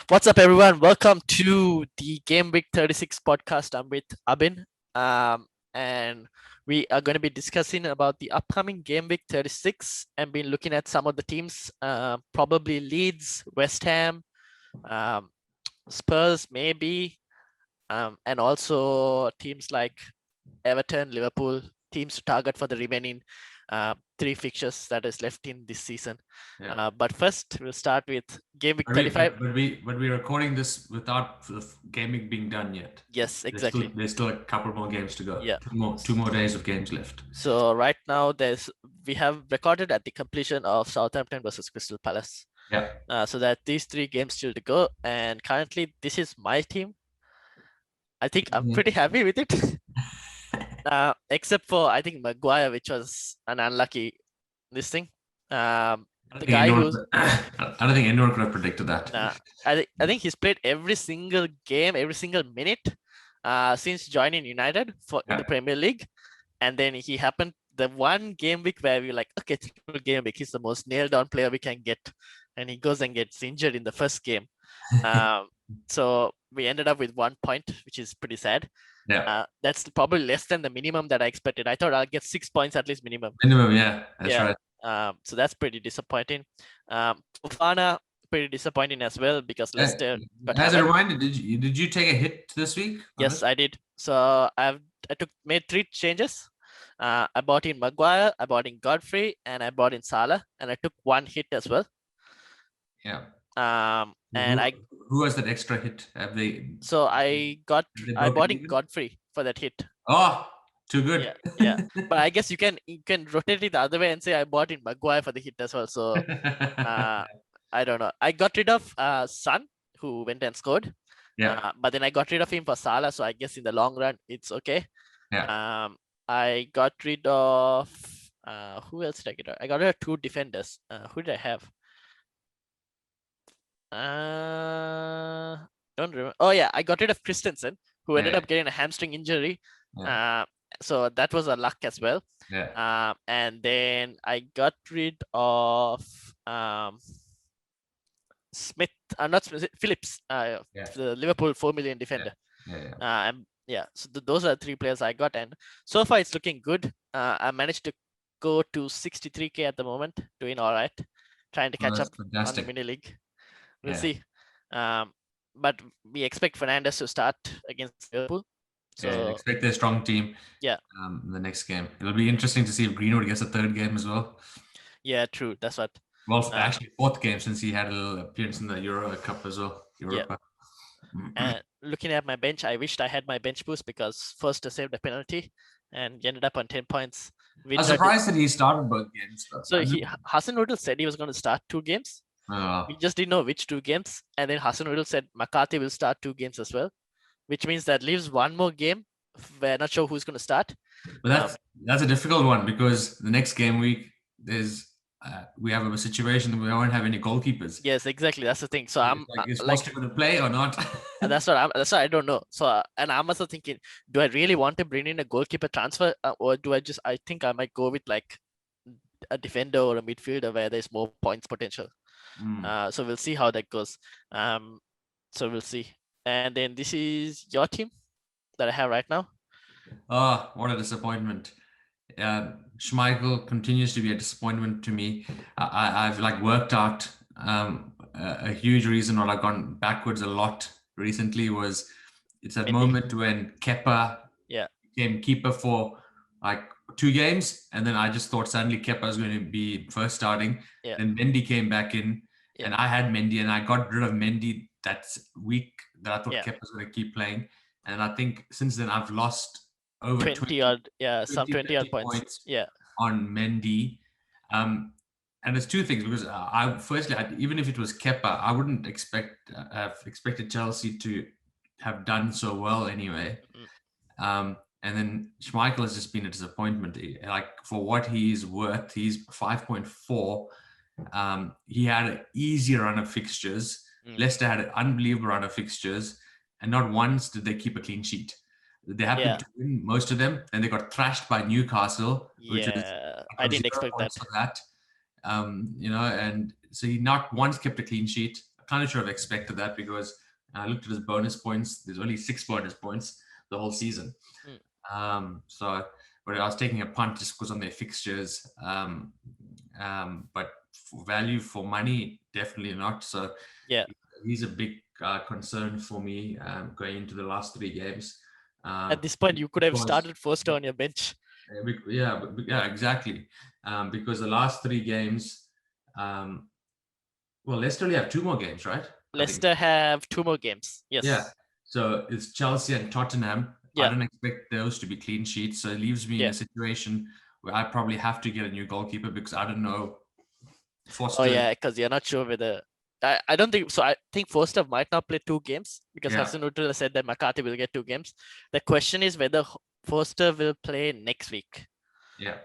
What's up, everyone? Welcome to the Game Week 36 podcast. I'm with Abin, and we are going to be discussing about the upcoming Game Week 36 and been looking at some of the teams, probably Leeds, West Ham, Spurs, maybe, and also teams like Everton, Liverpool, teams to target for the remaining three fixtures that is left in this season. Yeah. But first, we'll start with Game Week But 35. we're recording this without the gaming being done yet. Yes, exactly. There's still a couple more games to go. Yeah. Two more days of games left. So right now we have recorded at the completion of Southampton versus Crystal Palace. Yeah. So that these three games still to go, and currently this is my team. I think I'm pretty happy with it. Except for I think Maguire, which was an unlucky this thing. The guy who's I don't think anyone could have predicted that. I think he's played every single game, every single minute since joining United in the Premier League, and then he happened the one game week where we were like, okay, triple game week, he's the most nailed down player we can get, and he goes and gets injured in the first game. So we ended up with 1 point, which is pretty sad. Yeah. That's probably less than the minimum that I expected. I thought I'll get 6 points at least minimum. Yeah. That's right. So that's pretty disappointing. Fofana, pretty disappointing as well because Leicester. As a reminder, did you take a hit this week? Yes, I did. So made 3 changes. I bought in Maguire, I bought in Godfrey, and I bought in Salah, and I took 1 hit as well. Yeah. And who has that extra hit? Have they? So I bought in Godfrey for that hit. Oh, too good. Yeah. But I guess you can rotate it the other way and say I bought in Maguire for the hit as well. So I don't know. I got rid of Son, who went and scored. Yeah. But then I got rid of him for Salah, so I guess in the long run it's okay. Yeah. I got rid of who else did I get rid of? I got rid of 2 defenders. Who did I have? Don't remember. Oh yeah, I got rid of Christensen, who ended up getting a hamstring injury. So that was a luck as well. Yeah. And then I got rid of Smith, not Smith, Phillips, the Liverpool 4 million defender. So those are the 3 players I got, and so far it's looking good. I managed to go to 63k at the moment, doing all right, trying to catch up on the mini league. We'll see. But we expect Fernandes to start against Liverpool. So expect a strong team. Yeah. In the next game, it'll be interesting to see if Greenwood gets a 3rd game as well. Yeah, true. That's what. Well, actually 4th game since he had a little appearance in the Euro Cup as well. Europa. And looking at my bench, I wished I had my bench boost because first I saved a penalty and ended up on 10 points. I'm surprised that he started both games. So Hasenhüttl said he was going to start 2 games. We just didn't know which 2 games, and then Hasenhüttl said McCarthy will start 2 games as well, which means that leaves 1 more game. We're not sure who's going to start. But that's a difficult one because the next game week we have a situation that we don't have any goalkeepers. Yes, exactly. That's the thing. So I'm is Foster going to play or not? And that's what I don't know. So and I'm also thinking, do I really want to bring in a goalkeeper transfer, or do I think I might go with like a defender or a midfielder where there's more points potential. So we'll see how that goes. So we'll see. And then this is your team that I have right now. Oh, what a disappointment. Schmeichel continues to be a disappointment to me. I've like worked out a huge reason why I've gone backwards a lot recently was it's that moment when Kepa became keeper for like 2 games, and then I just thought suddenly Kepa was going to be first starting. Then Mendy came back in, and I had Mendy, and I got rid of Mendy that week that I thought Kepa was going to keep playing. And I think since then I've lost over 20 odd points. On Mendy. And there's 2 things because even if it was Kepa, I wouldn't have expected Chelsea to have done so well anyway. And then Schmeichel has just been a disappointment. Like for what he's worth, he's 5.4. He had an easy run of fixtures. Leicester had an unbelievable run of fixtures, and not once did they keep a clean sheet. They happened to win most of them, and they got thrashed by Newcastle. Which is, I didn't expect that. And so he not once kept a clean sheet. kind of should have expected that because I looked at his bonus points. There's only 6 bonus points the whole season. So, but I was taking a punt just because on their fixtures. But for value for money, definitely not. So yeah, he's a big concern for me going into the last 3 games. At this point, you could have started Foster on your bench. Yeah, exactly. Because the last 3 games, well, Leicester only have 2 more games, right? Leicester have 2 more games. Yes. Yeah. So it's Chelsea and Tottenham. Yeah. I don't expect those to be clean sheets. So it leaves me in a situation where I probably have to get a new goalkeeper because I don't know. Foster. Oh yeah, because you're not sure whether. I don't think so. I think Foster might not play 2 games because Hassan Utula said that McCarthy will get 2 games. The question is whether Foster will play next week. Yeah.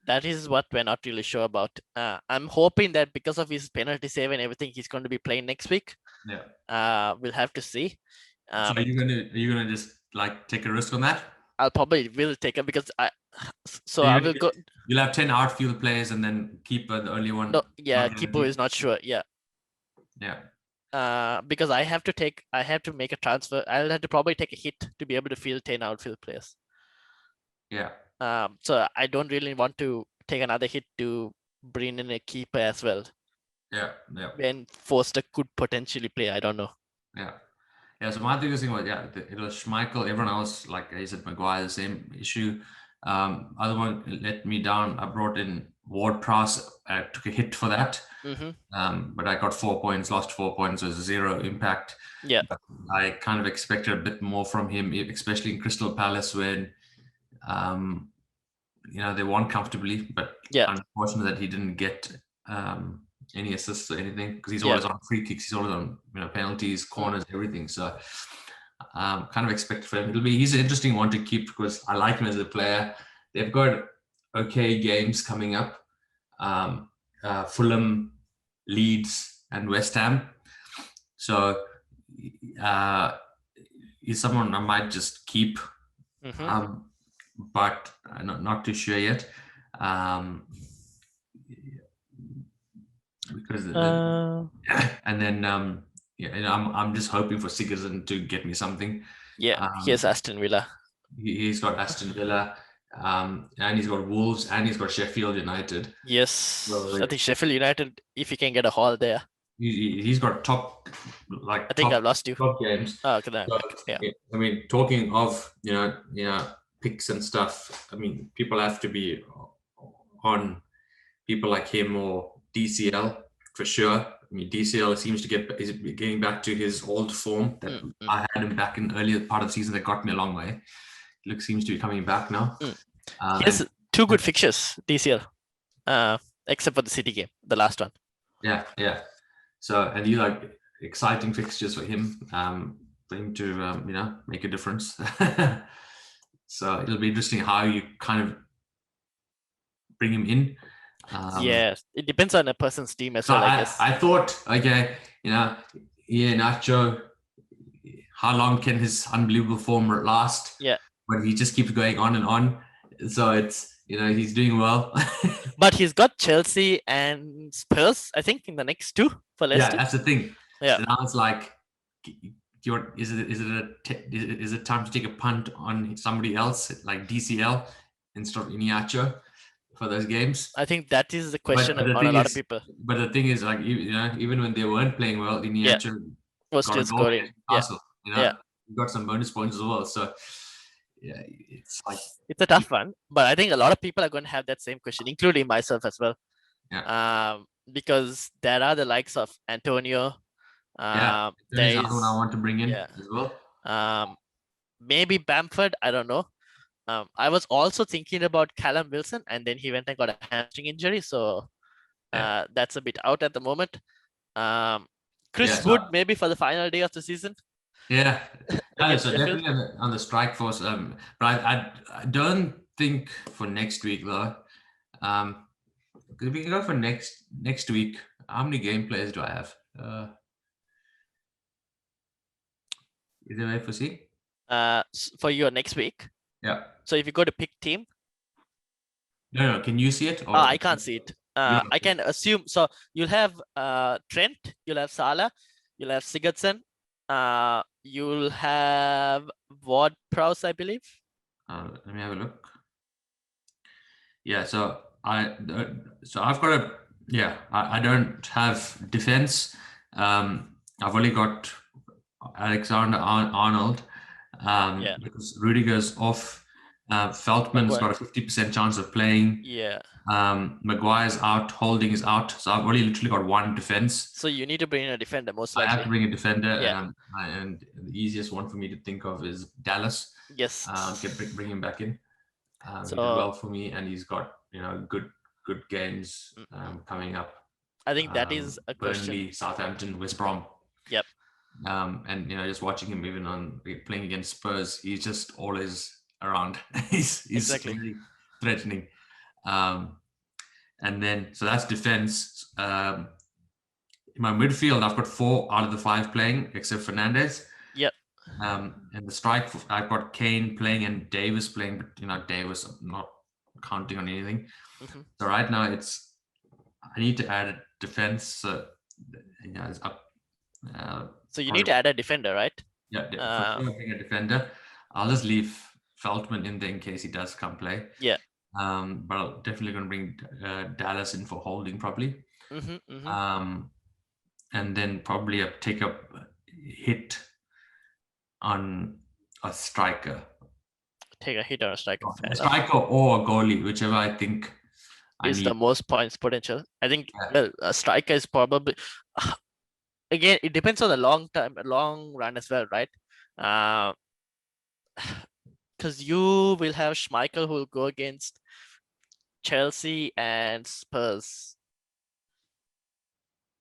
That is what we're not really sure about. I'm hoping that because of his penalty save and everything, he's going to be playing next week. Yeah. We'll have to see. So are you gonna just like take a risk on that? I'll probably will take it because I will go. You'll have 10 outfield players and then keeper the only one. No, yeah, keeper is not sure. Yeah. Yeah. Because I have to make a transfer. I'll have to probably take a hit to be able to field 10 outfield players. Yeah. So I don't really want to take another hit to bring in a keeper as well. Yeah. Yeah. When Foster could potentially play, I don't know. Yeah. Yeah. So my biggest thing was it was Schmeichel. Everyone else, like I said, Maguire, the same issue. Other one let me down. I brought in Ward-Prowse. I took a hit for that. But I got 4 points, lost 4 points, so it was 0 impact. Yeah. But I kind of expected a bit more from him, especially in Crystal Palace when, they won comfortably. But unfortunate that he didn't get any assists or anything because he's always on free kicks, he's always on penalties, corners, everything. So kind of expected for him. He's an interesting one to keep because I like him as a player. They've got okay games coming up. Fulham, Leeds, and West Ham. So he's someone I might just keep, but I'm not too sure yet. Because and then I'm just hoping for Sigurdsson to get me something. Yeah, he has Aston Villa. He's got Aston Villa. And he's got Wolves and he's got Sheffield United. Yes, so I think Sheffield United, if he can get a haul there. He's got top, I think I've lost you. Top games. Oh, okay, so, yeah. I mean, talking of picks and stuff. I mean, people have to be on people like him or DCL for sure. I mean, DCL seems to is getting back to his old form that I had him back in earlier part of the season that got me a long way. Seems to be coming back now. He has 2 good fixtures, DCL, except for the City game, the last one. Yeah. So, and these are exciting fixtures for him to, make a difference. So it'll be interesting how you kind of bring him in. Yes, it depends on a person's team as well, I guess. I thought, okay, Nacho, how long can his unbelievable form last? Yeah. But he just keeps going on and on. So it's, he's doing well. But he's got Chelsea and Spurs, I think, in the next 2 for Leicester. Yeah, that's the thing. Yeah. So now it's like, is it time to take a punt on somebody else like DCL instead of Iheanacho for those games? I think that is the question on a lot of people. But the thing is, like, even when they weren't playing well, Iheanacho was still scoring. He got some bonus points as well. So yeah, it's a tough one, but I think a lot of people are going to have that same question, including myself as well. Yeah. Because there are the likes of Antonio. There's another one I want to bring in as well. Maybe Bamford. I don't know. I was also thinking about Callum Wilson, and then he went and got a hamstring injury, so that's a bit out at the moment. Chris Wood, maybe for the final day of the season. Yeah, so definitely on the strike force. But I don't think for next week though. If we can go for next week, how many game players do I have? Is there a way for see? For your next week. Yeah. So if you go to pick team. No. Can you see it? Or I can't see it. I can assume. So you'll have Trent. You'll have Salah. You'll have Sigurdsson. You'll have Ward-Prowse, I believe. Let me have a look. Yeah, so I've got a I don't have defense. I've only got Alexander Arnold because Rudiger's off. Veltman's got a 50% chance of playing. Yeah. Maguire's out, Holding is out. So I've only literally got one defense. So you need to bring in a defender, most likely. I have to bring a defender, Yeah. and the easiest one for me to think of is Dallas. Yes. Bring him back in. So, he did well for me, and he's got good games coming up. I think that is a question. Burnley, Southampton, West Brom. Yep. And just watching him even on playing against Spurs, he's just always around. he's exactly really threatening. And then so that's defense. In my midfield, I've got 4 out of the 5 playing, except Fernandes. Yep. And the strike, I've got Kane playing and Davis playing, but Davis, I'm not counting on anything. Mm-hmm. So right now I need to add a defense. So it's up. So you need to add a defender, right? Yeah, for sure, a defender. I'll just leave Veltman in there in case he does come play. Yeah. But I'm definitely going to bring Dallas in for Holding probably. Mm-hmm, mm-hmm. And then probably take a hit on a striker. Take a hit on a striker. A striker or a goalie, whichever I think is the most points potential. I think a striker is probably again, it depends on the long run as well, right? Because you will have Schmeichel who will go against Chelsea and Spurs.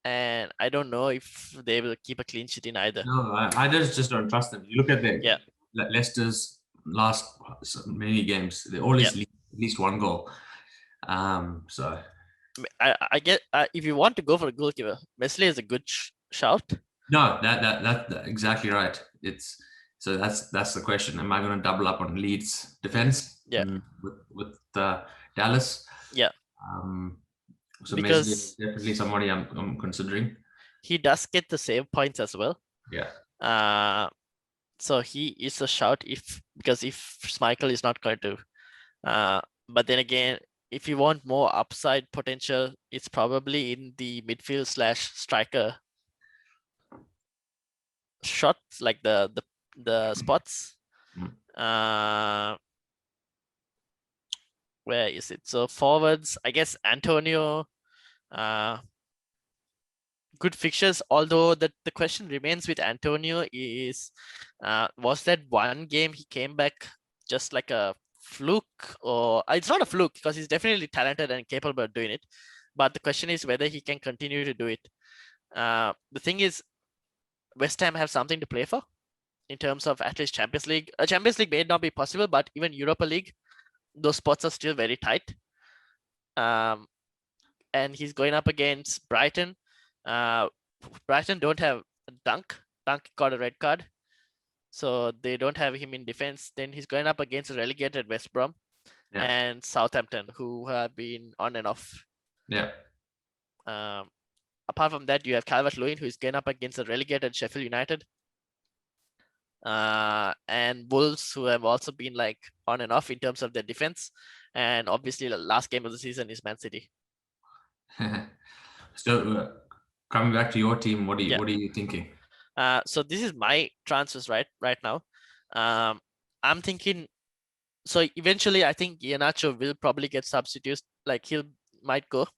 And I don't know if they will keep a clean sheet in either. No, I just don't trust them. You look at Leicester's last many games; they always lead at least 1 goal. So I get if you want to go for a goalkeeper, Wesley is a good shout. No, that's exactly right. That's the question. Am I going to double up on Leeds defense? Yeah. With Dallas. Yeah. So because Messi is definitely somebody I'm considering. He does get the save points as well. Yeah. So he is a shout because if Schmeichel is not going to. But then again, if you want more upside potential, it's probably in the midfield / striker shots, like the spots. Where is it? So forwards, I guess Antonio, good fixtures. Although the question remains with Antonio is, was that one game he came back just like a fluke, or it's not a fluke because he's definitely talented and capable of doing it. But the question is whether he can continue to do it. The thing is, West Ham have something to play for in terms of at least Champions League. Champions League may not be possible, but even Europa League, those spots are still very tight. And he's going up against Brighton. Brighton don't have Dunk. Dunk got a red card, so they don't have him in defense. Then he's going up against a relegated West Brom and Southampton, who have been on and off. Yeah. Apart from that, you have Calvert-Lewin, who is going up against a relegated Sheffield United. And Wolves, who have also been like on and off in terms of their defense. And obviously, the last game of the season is Man City. So, coming back to your team, what are you thinking? So this is my transfers right now. I'm thinking. So eventually, I think Iheanacho will probably get substituted. Like might go.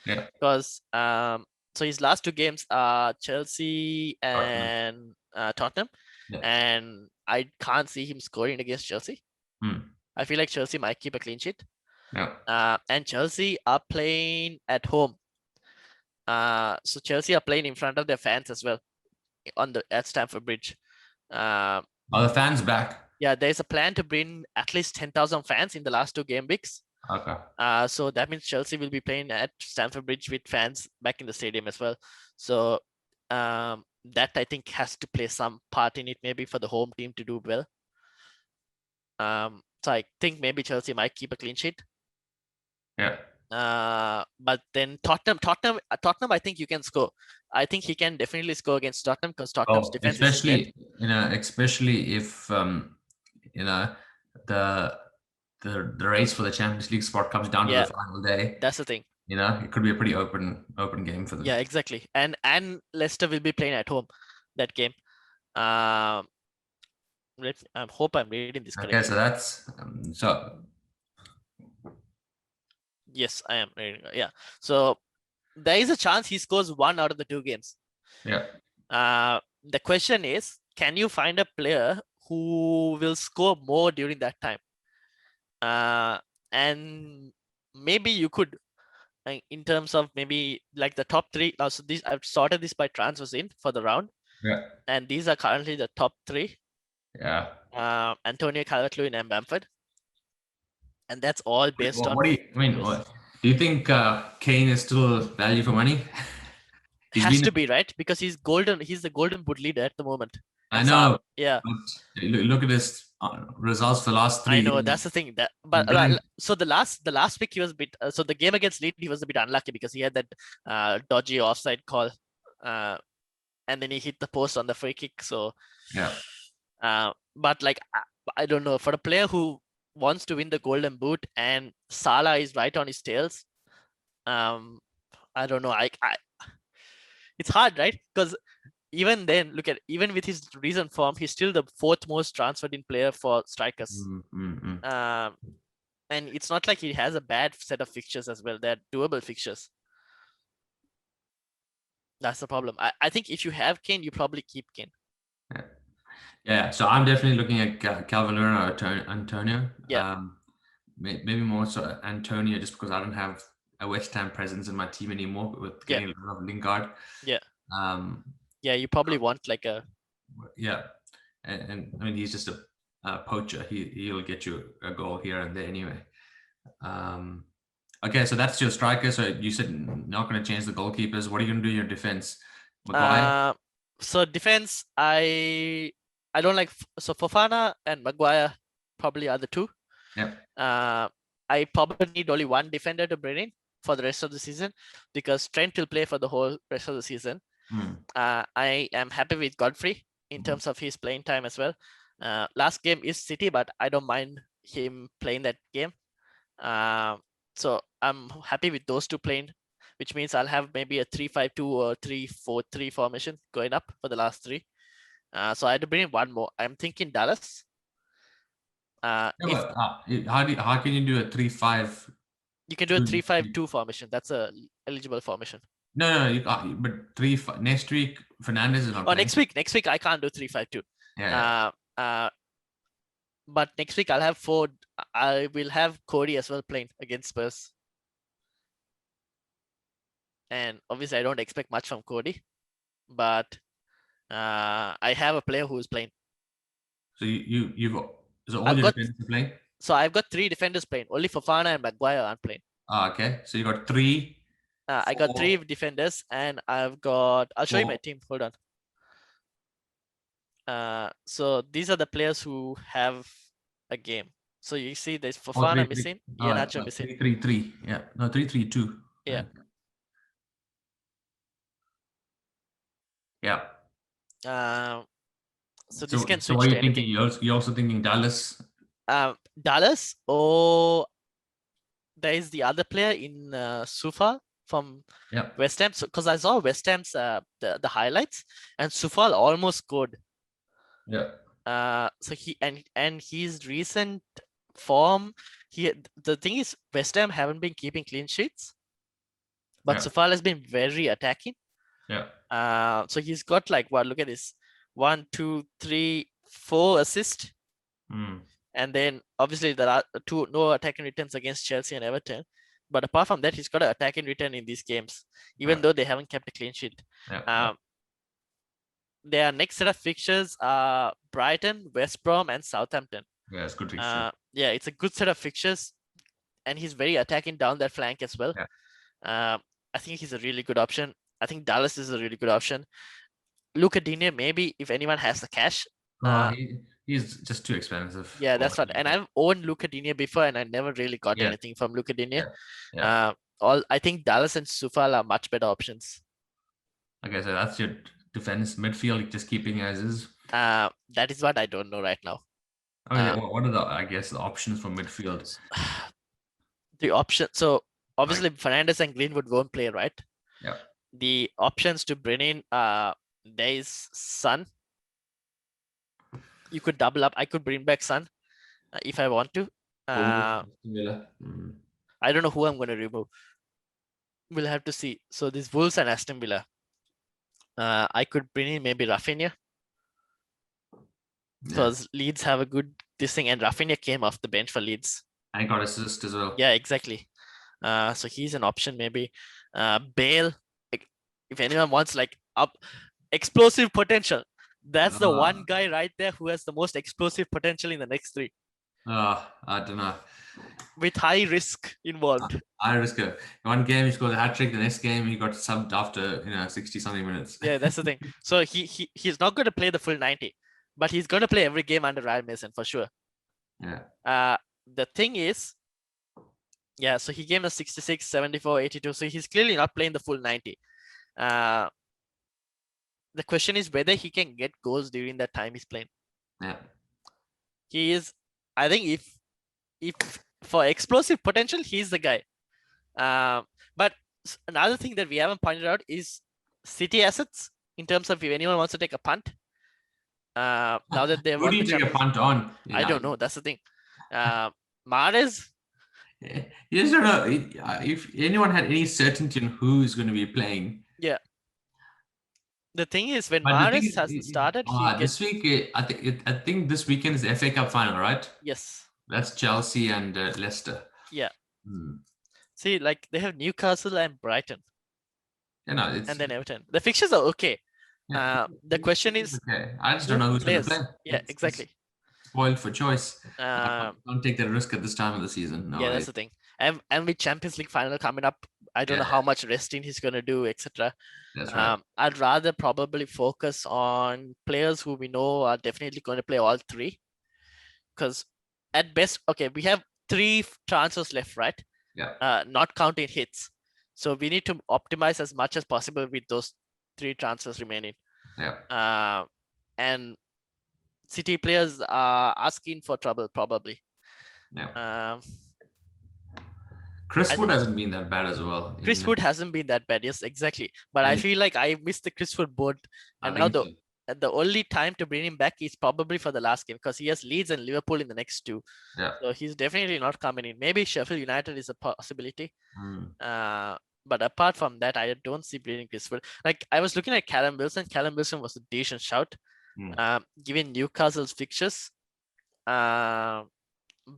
Yeah. Because so his last 2 games are Chelsea and Tottenham. Yeah. And I can't see him scoring against Chelsea. I feel like Chelsea might keep a clean sheet. Yeah. And Chelsea are playing at home. So Chelsea are playing in front of their fans as well at Stamford Bridge. Are the fans back? Yeah, there's a plan to bring at least 10,000 fans in the last 2 game weeks. Okay. So that means Chelsea will be playing at Stamford Bridge with fans back in the stadium as well. So that I think has to play some part in it, maybe for the home team to do well. So I think maybe Chelsea might keep a clean sheet. Yeah. But then Tottenham, I think you can score. I think he can definitely score against Tottenham because Tottenham's defense is dead. Especially if the race for the Champions League spot comes down to the final day. That's the thing. It could be a pretty open game for them. Yeah, exactly. And Leicester will be playing at home that game. I hope I'm reading this correctly. Okay, so that's Yes, I am reading. Yeah. So there is a chance he scores 1 out of the 2 games. Yeah. The question is, can you find a player who will score more during that time? And maybe you could, in terms of maybe like the top 3. So this, I've sorted this by transfers in for the round. Yeah. And these are currently the top 3. Yeah. Antonio, Calvert-Lewin, and Bamford. And that's all based on. What do you think Kane is still value for money? Has to be, right? Because he's the golden boot leader at the moment. I know. Yeah. But look at his results for the last 3 I know, that's the thing. So the last week he was a bit. So the game against Leeds he was a bit unlucky because he had that dodgy offside call, and then he hit the post on the free kick. So yeah. But like I don't know, for a player who wants to win the golden boot and Salah is right on his tails, I don't know. It's hard, right? Because even then, even with his recent form, he's still the 4th most transferred in player for strikers. And it's not like he has a bad set of fixtures as well. They're doable fixtures. That's the problem. I think if you have Kane, you probably keep Kane. Yeah. So I'm definitely looking at Calvert-Lewin or Antonio. Yeah. Maybe more so Antonio, just because I don't have a West Ham presence in my team anymore with getting a lot of Lingard. Yeah. Yeah, you probably want like a. Yeah, and I mean he's just a poacher. He'll get you a goal here and there anyway. Okay, so that's your striker. So you said not going to change the goalkeepers. What are you going to do in your defense? Maguire? So defense, I don't like. So Fofana and Maguire probably are the 2. Yeah. I probably need only 1 defender to bring in for the rest of the season because Trent will play for the whole rest of the season. I am happy with Godfrey in terms of his playing time as well. Last game is City, but I don't mind him playing that game. So I'm happy with those 2 playing, which means I'll have maybe a 3-5-2 or 3-4-3 formation going up for the last 3. So I had to bring in 1 more. I'm thinking Dallas. How can you do a 3-5? You can do a 3-5-2 formation. That's a eligible formation. No, but 3-5 next week. Fernandez is not. Next week I can't do 3-5-2. Yeah. But next week I'll have 4. I will have Cody as well playing against Spurs. And obviously I don't expect much from Cody, but I have a player who's playing. So all your defenders are playing? So I've got 3 defenders playing. Only Fofana and Maguire aren't playing. Okay. So you got 3. I got 3 defenders, and I've got. I'll show you my team. Hold on. So these are the players who have a game. So you see, there's Fofana missing, Iheanacho missing. 3-3-3. Yeah. No, 3-3-2. Yeah. Yeah. So this can switch. So what are you thinking? You're also thinking Dallas? Dallas, or there is the other player in Soufal from West Ham. So because I saw West Ham's the highlights, and Soufal almost scored. Yeah. So his recent form, the thing is West Ham haven't been keeping clean sheets, but Soufal has been very attacking. Yeah. So he's got like what? Look at this: 1, 2, 3, 4 assists. And then obviously there are no attacking returns against Chelsea and Everton. But apart from that, he's got an attacking return in these games, even though they haven't kept a clean sheet. Their next set of fixtures are Brighton, West Brom, and Southampton. Yeah, it's good fixture. Yeah, it's a good set of fixtures, and he's very attacking down that flank as well. I think he's a really good option. I think Dallas is a really good option. Luca Digne, maybe if anyone has the cash. He's just too expensive. Yeah, that's right. And I've owned Luca Digne before, and I never really got anything from Luca Digne. I think Dallas and Soufal are much better options. Okay, so that's your defense. Midfield, just keeping as is. That is what I don't know right now. Okay, what are the options for midfield? The option. So obviously Fernandes and Greenwood won't play, right? Yeah. The options to bring in, there is Son. You could double up. I could bring back Son if I want to. I don't know who I'm going to remove. We'll have to see. So this Wolves and Aston Villa. I could bring in maybe Rafinha. Because Leeds have a good this thing, and Rafinha came off the bench for Leeds. I got assist as well. Yeah, exactly. So he's an option maybe. Bale, if anyone wants like explosive potential, that's the one guy right there who has the most explosive potential in the next three. I don't know. With high risk involved. High risk. One game he scored a hat trick. The next game he got subbed after 60-something minutes. Yeah, that's the thing. So he's not going to play the full 90, but he's going to play every game under Ryan Mason for sure. Yeah. The thing is, yeah, so he came a 66, 74, 82. So he's clearly not playing the full 90. The question is whether he can get goals during that time he's playing. Yeah. He is, I think if for explosive potential, he's the guy. But another thing that we haven't pointed out is City assets in terms of if anyone wants to take a punt. Now that they've who do you take a punt on? I don't know. That's the thing. Mahrez. You just don't know if anyone had any certainty on who is going to be playing. Yeah. The thing is, when Mahrez hasn't started, this week I think this weekend is the FA Cup final, right? Yes. That's Chelsea and Leicester. Yeah. See, like they have Newcastle and Brighton. And then Everton. The fixtures are okay. Yeah. The question is, okay. I just don't know who's going to play. Yeah, exactly. Spoiled for choice. Don't take that risk at this time of the season. No, that's the thing. And with Champions League final coming up, I don't know how much resting he's going to do, etc. That's right. I'd rather probably focus on players who we know are definitely going to play all three. Because at best, okay, we have 3 transfers left, right? Yeah. Not counting hits. So we need to optimize as much as possible with those 3 transfers remaining. Yeah. And City players are asking for trouble, probably. Yeah. Chris Wood hasn't been that bad as well. Chris Wood hasn't been that bad, yes, exactly. But I feel like I missed the Chris Wood board. And now the only time to bring him back is probably for the last game because he has Leeds and Liverpool in the next 2. Yeah. So he's definitely not coming in. Maybe Sheffield United is a possibility. But apart from that, I don't see bringing Chris Wood. Like I was looking at Callum Wilson. Callum Wilson was a decent shout. Given Newcastle's fixtures. But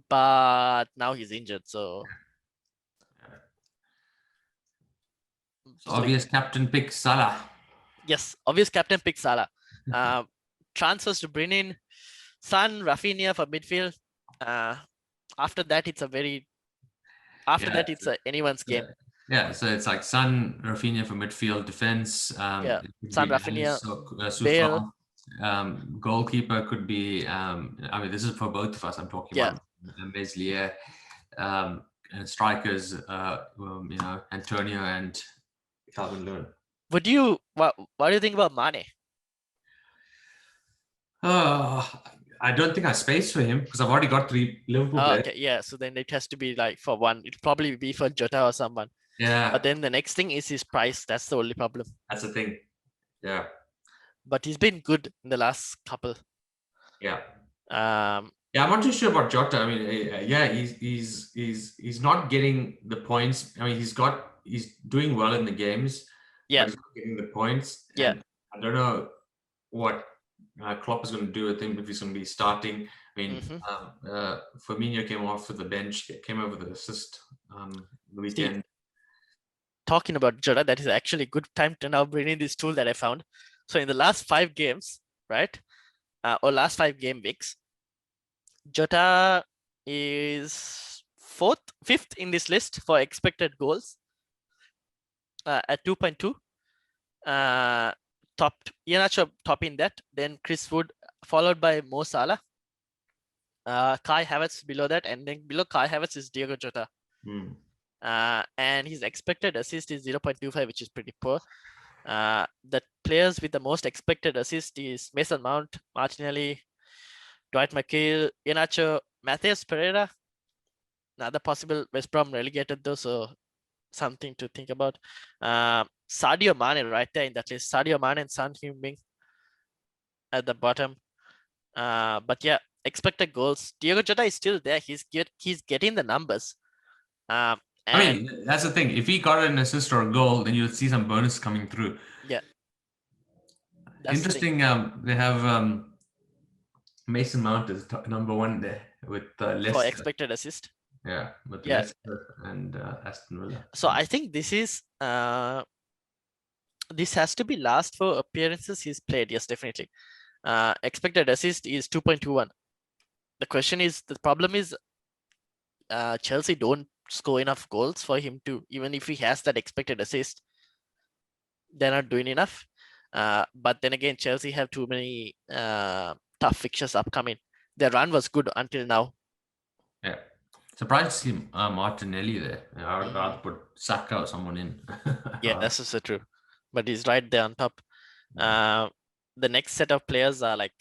now he's injured, so obvious captain pick Salah. Yes, obvious captain pick Salah. Transfers to bring in Son, Rafinha for midfield. After that, it's anyone's game. Yeah, so it's like Son, Rafinha for midfield defense. Son, Rafinha, Bale. Goalkeeper could be. I mean, this is for both of us. I'm talking about Meslier. And strikers, Antonio and Calvin Lewin. What do you think about Mane? I don't think I have space for him because I've already got 3 Liverpool players. Okay, yeah. So then it has to be like for one. It'll probably be for Jota or someone. Yeah. But then the next thing is his price. That's the only problem. That's the thing. Yeah. But he's been good in the last couple. Yeah. I'm not too sure about Jota. I mean, he's not getting the points. I mean, he's doing well in the games. Yeah. But he's not getting the points. Yeah. And I don't know what Klopp is going to do with him if he's going to be starting. I mean, Firmino came off with the bench, came over the assist the weekend. Talking about Jota, that is actually a good time to now bring in this tool that I found. So in the last 5 games, right, or last 5 game weeks, Jota is 5th in this list for expected goals at 2.2. Iheanacho topping that, then Chris Wood, followed by Mo Salah. Kai Havertz below that, and then below Kai Havertz is Diogo Jota. And his expected assist is 0.25, which is pretty poor. The players with the most expected assist is Mason Mount, Martinelli, Dwight McHale, Iheanacho, Matheus Pereira. Another possible West Brom relegated though, so something to think about. Sadio Mane right there in that list. Sadio Mane and Son Heung-min at the bottom. But yeah, expected goals. Diogo Jota is still there. He's getting the numbers. I mean, that's the thing. If he got an assist or a goal, then you'll see some bonus coming through. Yeah. Interesting. They have Mason Mount is number 1 there with Leicester. For expected assist. Yeah, with Leicester and Aston Villa. So I think this has to be last 4 appearances he's played. Yes, definitely. Expected assist is 2.21. The problem is Chelsea don't score enough goals for him to, even if he has that expected assist, they're not doing enough. But then again, Chelsea have too many tough fixtures upcoming. Their run was good until now. Yeah. Surprised to see Martinelli there. I would rather put Saka or someone in. Yeah, that's also true. But he's right there on top. The next set of players are like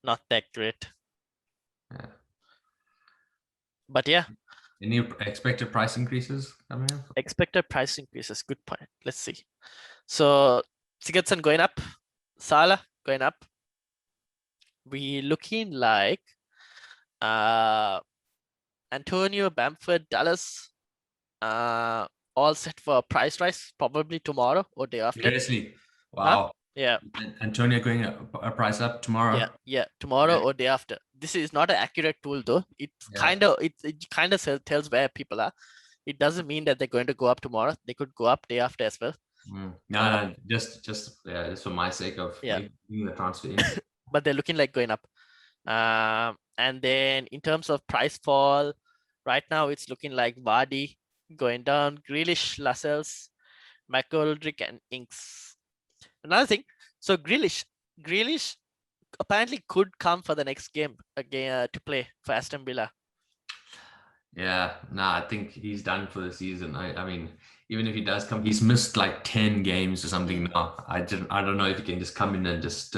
not that great. Yeah. But yeah. Any expected price increases coming in? Expected price increases. Good point. Let's see. So Sigurdsson going up. Salah going up. We looking like Antonio, Bamford, Dallas, all set for a price rise probably tomorrow or day after. Seriously? Wow. Huh? Yeah. Antonio going a price up tomorrow. Yeah. Tomorrow or day after. This is not an accurate tool though. It kind of tells where people are. It doesn't mean that they're going to go up tomorrow. They could go up day after as well. No, just for my sake of making the transfer in. But they're looking like going up. And then in terms of price fall, right now it's looking like Vardy going down, Grealish, Lascelles, McGoldrick, and Inks. Another thing, so Grealish apparently could come for the next game again to play for Aston Villa. Yeah, I think he's done for the season. I mean, even if he does come, he's missed like 10 games or something now. I don't know if he can just come in and just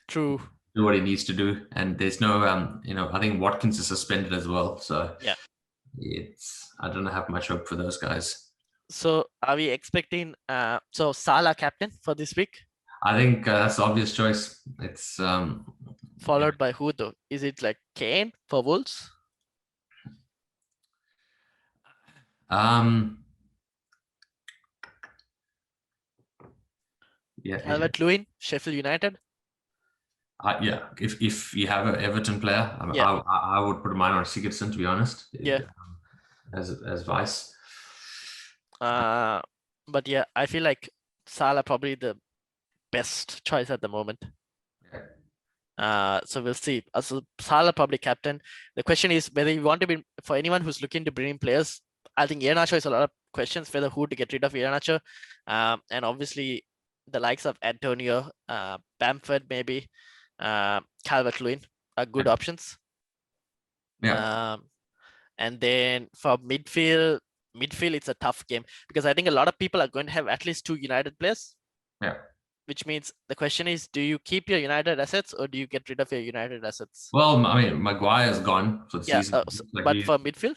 True. Do what he needs to do. And there's no I think Watkins is suspended as well. So yeah, I don't have much hope for those guys. So are we expecting so Salah captain for this week? I think that's the obvious choice. It's followed by who though? Is it like Kane for Wolves? Calvert-Lewin, Sheffield United. Yeah, if you have an Everton player, I would put mine on Sigurdsson, to be honest. Yeah. As vice. But yeah, I feel like Salah probably the best choice at the moment. So we'll see. So Salah probably captain. The question is whether you want to be, for anyone who's looking to bring in players, I think Iheanacho is a lot of questions whether who to get rid of Iheanacho. And obviously the likes of Antonio, Bamford maybe, Calvert-Lewin are good options. Yeah. And then for midfield it's a tough game because I think a lot of people are going to have at least 2 United players. Yeah. Which means the question is, do you keep your United assets or do you get rid of your United assets? Well, I mean, Maguire is gone for the season. But for midfield?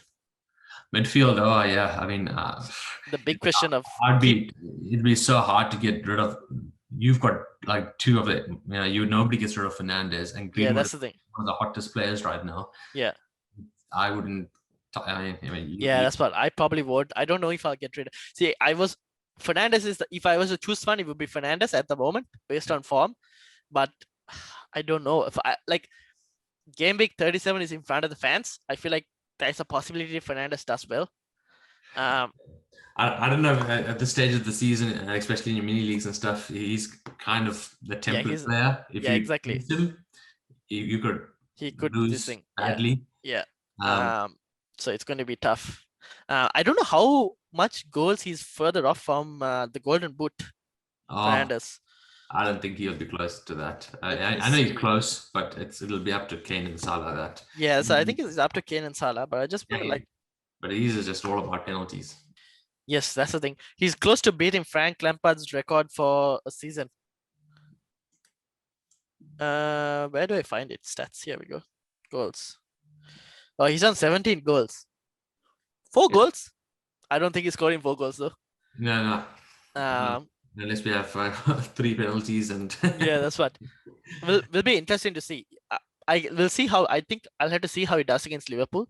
Midfield, yeah. I mean, the big question of it'd be so hard to get rid of. You've got like 2 of it. Nobody gets rid of Fernandes and Greenwood. Yeah, that's the thing. One of the hottest players right now. Yeah. I wouldn't. That's what I probably would. I don't know if I'll get rid of. See, Fernandes is if I was to choose one, it would be Fernandes at the moment based on form, but I don't know if game week 37 is in front of the fans. I feel like there's a possibility Fernandes does well. I don't know at this stage of the season, especially in your mini leagues and stuff. He's kind of the template player. If exactly. Him, he could lose this thing badly. Yeah. So it's going to be tough. I don't know how much goals he's further off from the Golden Boot. Fernandes. I don't think he'll be close to that. I know he's close, but it'll be up to Kane and Salah that. Yeah, so I think it's up to Kane and Salah, but I just feel like. But he's just all about penalties. Yes, that's the thing. He's close to beating Frank Lampard's record for a season. Where do I find it? Stats. Here we go. Goals. Oh, he's on 17 goals. 4 Yeah. goals? I don't think he's scoring 4 goals though. No. Um, Unless we have 3 penalties and yeah, that's what. Will be interesting to see. I will see how. I think I'll have to see how he does against Liverpool.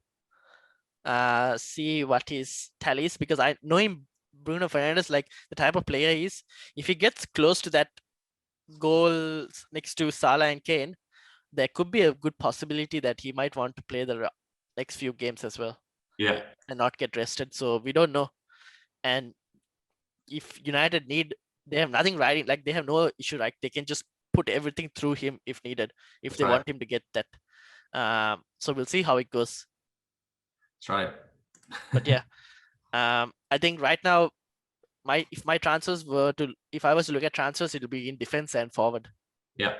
See what his tallies, because I know him, Bruno Fernandes, like the type of player he is. If he gets close to that goal next to Salah and Kane, there could be a good possibility that he might want to play the next few games as well. Yeah. And not get rested. So we don't know. And if United they have nothing riding, like they have no issue, like they can just put everything through him if needed, if they want him to get that. So we'll see how it goes. That's right. But yeah, I think right now, if I was to look at transfers, it'll be in defense and forward. Yeah.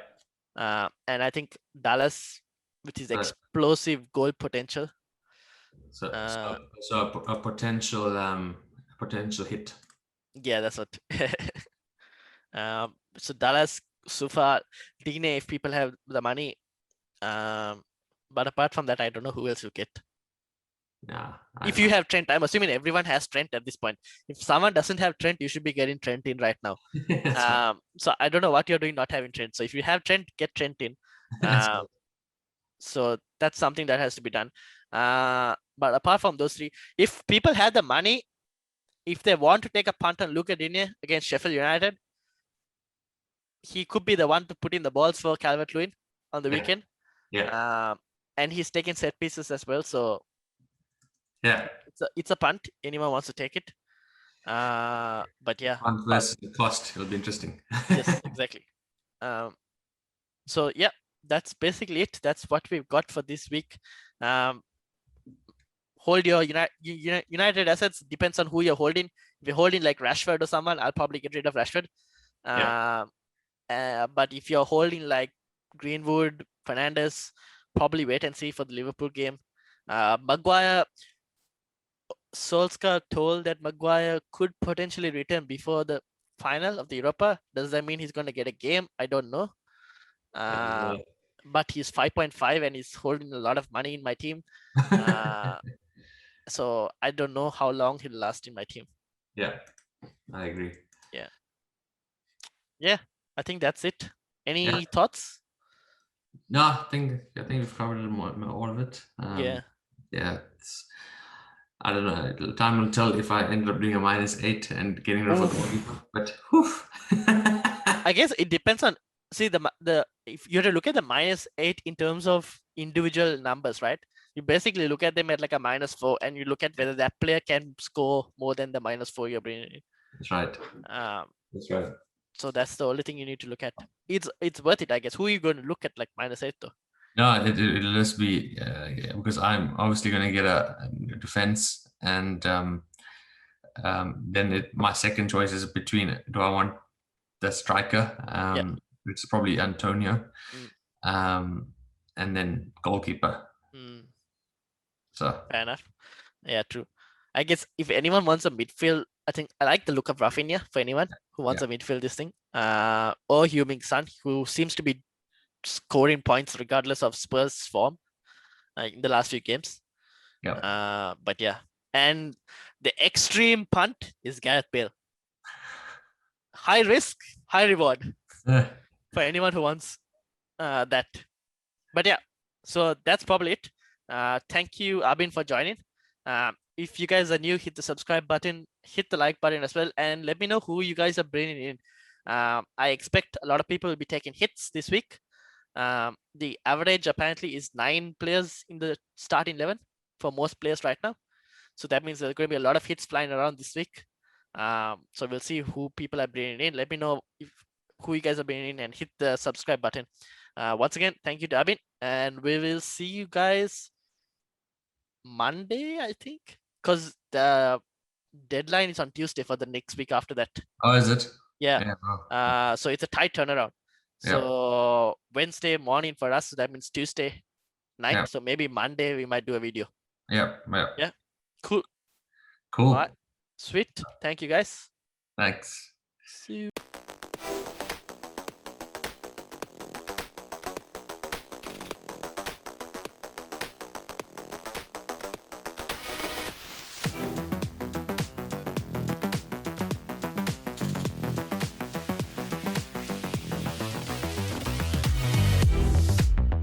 And I think Dallas, with his explosive goal potential. So a potential hit. Yeah, that's what. So Dallas, Sufa, Dine, if people have the money. But apart from that, I don't know who else you get. Yeah. If you have Trent, I'm assuming everyone has Trent at this point. If someone doesn't have Trent, you should be getting Trent in right now. So I don't know what you're doing not having Trent. So if you have Trent, get Trent in. So that's something that has to be done. But apart from those 3, if people have the money, if they want to take a punt and look at Digne against Sheffield United, he could be the one to put in the balls for Calvert-Lewin on the weekend. Yeah. And he's taking set pieces as well. So yeah, it's a punt. Anyone wants to take it. But yeah. Punt versus the cost. It'll be interesting. Yes, exactly. So yeah, that's basically it. That's what we've got for this week. Hold your United assets. Depends on who you're holding. If you're holding like Rashford or someone, I'll probably get rid of Rashford. But if you're holding like Greenwood, Fernandes, probably wait and see for the Liverpool game. Maguire, Solskjaer told that Maguire could potentially return before the final of the Europa. Does that mean he's going to get a game? I don't know. But he's 5.5 and he's holding a lot of money in my team. So I don't know how long he'll last in my team. Yeah, I agree. Yeah, I think that's it. Any thoughts? No, I think we've covered all of it. Yeah. I don't know. Time will tell if I end up doing a -8 and getting rid of the goalkeeper. But I guess it depends on. See the if you have to look at the -8 in terms of individual numbers, right? You basically look at them at like a -4, and you look at whether that player can score more than the -4 you're bringing in. That's right. That's right. So that's the only thing you need to look at. It's worth it, I guess. Who are you going to look at like -8 though? No, it'll just be because I'm obviously going to get a defense, and then my second choice is between, do I want the striker? It's probably Antonio, and then goalkeeper. So fair enough. Yeah, true. I guess if anyone wants a midfield, I think I like the look of Rafinha for anyone who wants a midfield this thing. Or Heung-min Son, who seems to be scoring points regardless of Spurs' form in the last few games. But yeah, and the extreme punt is Gareth Bale. High risk, high reward for anyone who wants that. But yeah, so that's probably it. Thank you, Abin, for joining. If you guys are new, hit the subscribe button, hit the like button as well, and let me know who you guys are bringing in. I expect a lot of people will be taking hits this week. The average apparently is 9 players in the starting 11 for most players right now. So that means there's going to be a lot of hits flying around this week. So we'll see who people are bringing in. Let me know who you guys are bringing in and hit the subscribe button. Once again, thank you to Abin, and we will see you guys Monday, I think, because the deadline is on Tuesday for the next week after that. Oh, is it? Yeah. So it's a tight turnaround. So Wednesday morning for us, so that means Tuesday night. So maybe Monday we might do a video. Yeah. Cool. All right. Sweet. Thank you, guys. Thanks. See you.